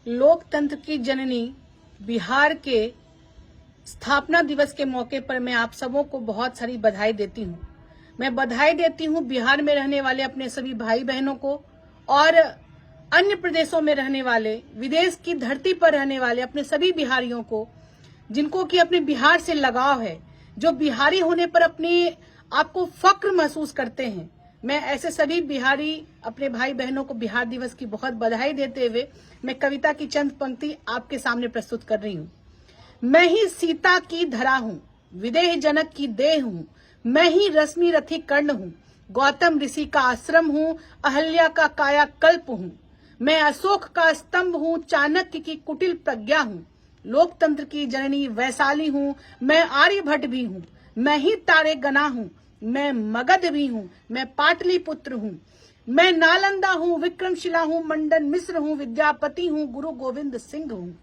लोकतंत्र की जननी बिहार के स्थापना दिवस के मौके पर मैं आप सबों को बहुत सारी बधाई देती हूँ। मैं बधाई देती हूँ बिहार में रहने वाले अपने सभी भाई बहनों को और अन्य प्रदेशों में रहने वाले, विदेश की धरती पर रहने वाले अपने सभी बिहारियों को, जिनको कि अपने बिहार से लगाव है, जो बिहारी होने पर अपने आप को फक्र महसूस करते हैं। मैं ऐसे सभी बिहारी अपने भाई बहनों को बिहार दिवस की बहुत बधाई देते हुए मैं कविता की चंद पंक्ति आपके सामने प्रस्तुत कर रही हूँ। मैं ही सीता की धरा हूँ, विदेह जनक की देह हूँ, मैं ही रश्मि रथी कर्ण हूँ, गौतम ऋषि का आश्रम हूँ, अहल्या का काया कल्प हूँ, मैं अशोक का स्तंभ हूँ, चाणक्य की कुटिल प्रज्ञा हूँ, लोकतंत्र की जननी वैशाली हूँ, मैं आर्यभट्ट भी हूँ, मैं ही तारे गना हूँ, मैं मगध भी हूँ, मैं पाटलिपुत्र हूँ, मैं नालंदा हूँ, विक्रमशिला हूँ, मंडन मिश्र हूँ, विद्यापति हूँ, गुरु गोविंद सिंह हूँ,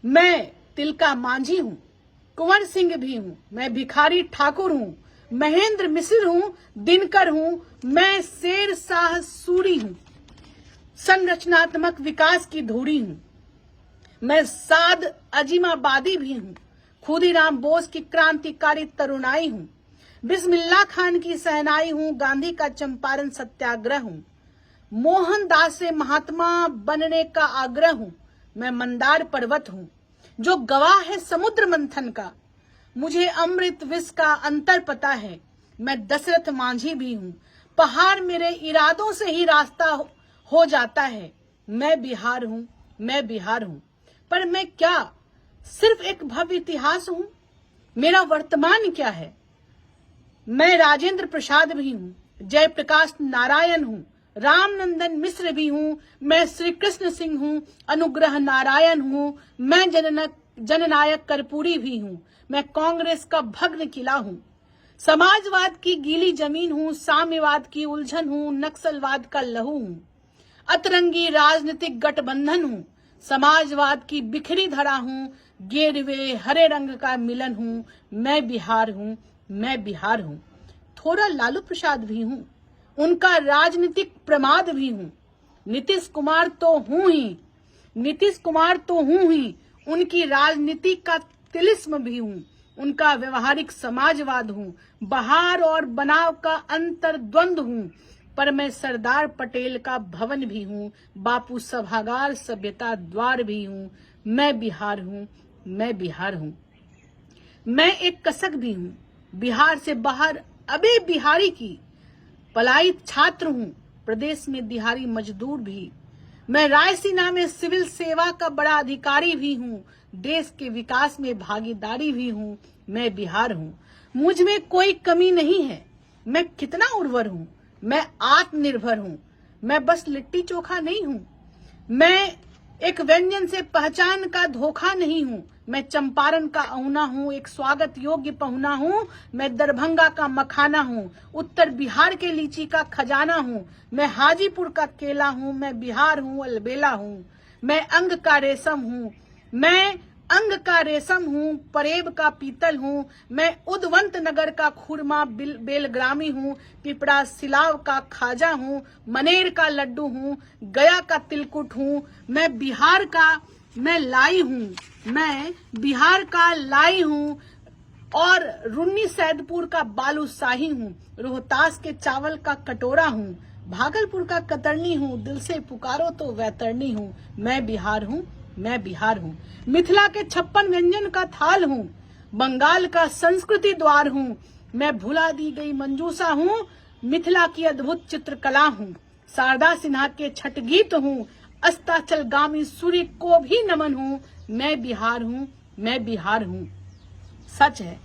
मैं तिलका मांझी हूँ, कुंवर सिंह भी हूँ, मैं भिखारी ठाकुर हूँ, महेंद्र मिश्र हूँ, दिनकर हूँ, मैं शेर शाह सूरी हूँ, संरचनात्मक विकास की धूरी हूँ, मैं साद अजीमाबादी भी हूँ, खुदीराम बोस की क्रांतिकारी तरुणाई हूँ, बिस्मिल्लाह खान की सहनाई हूँ, गांधी का चंपारण सत्याग्रह हूँ, मोहनदास से महात्मा बनने का आग्रह हूँ, मैं मंदार पर्वत हूँ जो गवाह है समुद्र मंथन का, मुझे अमृत विष का अंतर पता है, मैं दशरथ मांझी भी हूँ, पहाड़ मेरे इरादों से ही रास्ता हो जाता है, मैं बिहार हूँ, मैं बिहार हूँ। पर मैं क्या सिर्फ एक भव्य इतिहास हूँ? मेरा वर्तमान क्या है? मैं राजेंद्र प्रसाद भी हूँ, जयप्रकाश नारायण हूँ, रामनंदन मिश्र भी हूँ, मैं श्री कृष्ण सिंह हूँ, अनुग्रह नारायण हूँ, मैं जननायक कर्पूरी भी हूँ, मैं कांग्रेस का भग्न किला हूँ, समाजवाद की गीली जमीन हूँ, साम्यवाद की उलझन हूँ, नक्सलवाद का लहू हूँ, अतरंगी राजनीतिक गठबंधन हूँ, समाजवाद की बिखरी धरा हूँ, गेरवे हरे रंग का मिलन हूँ, मैं बिहार हूँ, मैं बिहार हूँ। थोड़ा लालू प्रसाद भी हूँ, उनका राजनीतिक प्रमाद भी हूँ, नीतीश कुमार तो हूँ ही, उनकी राजनीति का तिलिस्म भी हूँ, उनका व्यवहारिक समाजवाद हूँ, बहार और बनाव का अंतर्द्वंद हूँ, पर मैं सरदार पटेल का भवन भी हूँ, बापू सभागार सभ्यता द्वार भी हूँ, मैं बिहार हूँ, मैं बिहार हूँ। मैं एक कसक भी हूँ, बिहार से बाहर अबे बिहारी की पलायित छात्र हूँ, प्रदेश में दिहाड़ी मजदूर भी, मैं रायसीना में सिविल सेवा का बड़ा अधिकारी भी हूँ, देश के विकास में भागीदारी भी हूँ, मैं बिहार हूँ। मुझ में कोई कमी नहीं है, मैं कितना उर्वर हूँ, मैं आत्मनिर्भर हूँ, मैं बस लिट्टी चोखा नहीं हूँ, मैं एक व्यंजन से पहचान का धोखा नहीं हूँ, मैं चंपारण का अहुना हूँ, एक स्वागत योग्य पहुना हूँ, मैं दरभंगा का मखाना हूँ, उत्तर बिहार के लीची का खजाना हूँ, मैं हाजीपुर का केला हूँ, मैं बिहार हूँ, अलबेला हूँ, मैं अंग का रेशम हूँ, परेब का पीतल हूँ, मैं उदवंत नगर का खुरमा बेलग्रामी हूँ, पिपड़ा सिलाव का खाजा हूँ, मनेर का लड्डू हूँ, गया का तिलकुट हूँ, मैं बिहार का लाई हूँ और रुन्नी सैदपुर का बालूशाही हूँ, रोहतास के चावल का कटोरा हूँ, भागलपुर का कतरनी हूँ, दिल से पुकारो तो वैतरनी हूँ, मैं बिहार हूँ, मैं बिहार हूँ। मिथिला के 56 व्यंजन का थाल हूँ, बंगाल का संस्कृति द्वार हूँ, मैं भुला दी गई मंजूषा हूँ, मिथिला की अद्भुत चित्रकला हूँ, शारदा सिन्हा के छठ गीत हूँ, अस्ताचलगामी सूर्य को भी नमन हूँ, मैं बिहार हूँ, मैं बिहार हूँ। सच है,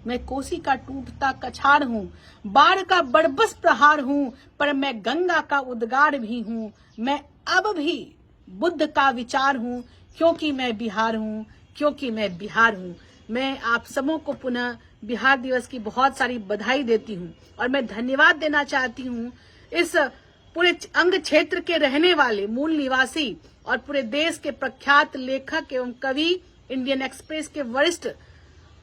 मैं कोसी का टूटता कछाड़ हूँ, बाढ़ का बड़बस प्रहार हूँ, पर मैं गंगा का उद्गार भी हूँ, मैं अब भी बुद्ध का विचार हूँ, क्योंकि मैं बिहार हूँ, क्योंकि मैं बिहार हूँ। मैं आप सबों को पुनः बिहार दिवस की बहुत सारी बधाई देती हूँ और मैं धन्यवाद देना चाहती हूँ इस पूरे अंग क्षेत्र के रहने वाले मूल निवासी और पूरे देश के प्रख्यात लेखक एवं कवि, इंडियन एक्सप्रेस के वरिष्ठ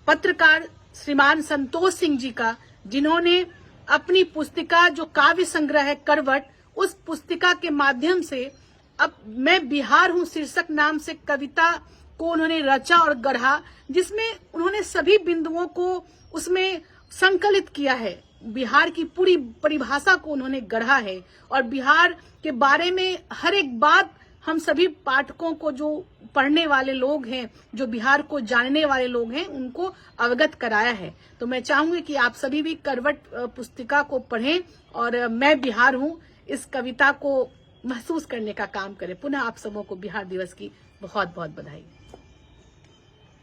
पत्रकार श्रीमान संतोष सिंह जी का, जिन्होंने अपनी पुस्तिका जो काव्य संग्रह है करवट, उस पुस्तिका के माध्यम से अब मैं बिहार हूं शीर्षक नाम से कविता को उन्होंने रचा और गढ़ा, जिसमें उन्होंने सभी बिंदुओं को उसमें संकलित किया है। बिहार की पूरी परिभाषा को उन्होंने गढ़ा है और बिहार के बारे में हर एक बात हम सभी पाठकों को, जो पढ़ने वाले लोग हैं, जो बिहार को जानने वाले लोग हैं, उनको अवगत कराया है। तो मैं चाहूंगी कि आप सभी भी करवट पुस्तिका को पढ़ें और मैं बिहार हूं इस कविता को महसूस करने का काम करें। पुनः आप सबों को बिहार दिवस की बहुत बहुत बधाई।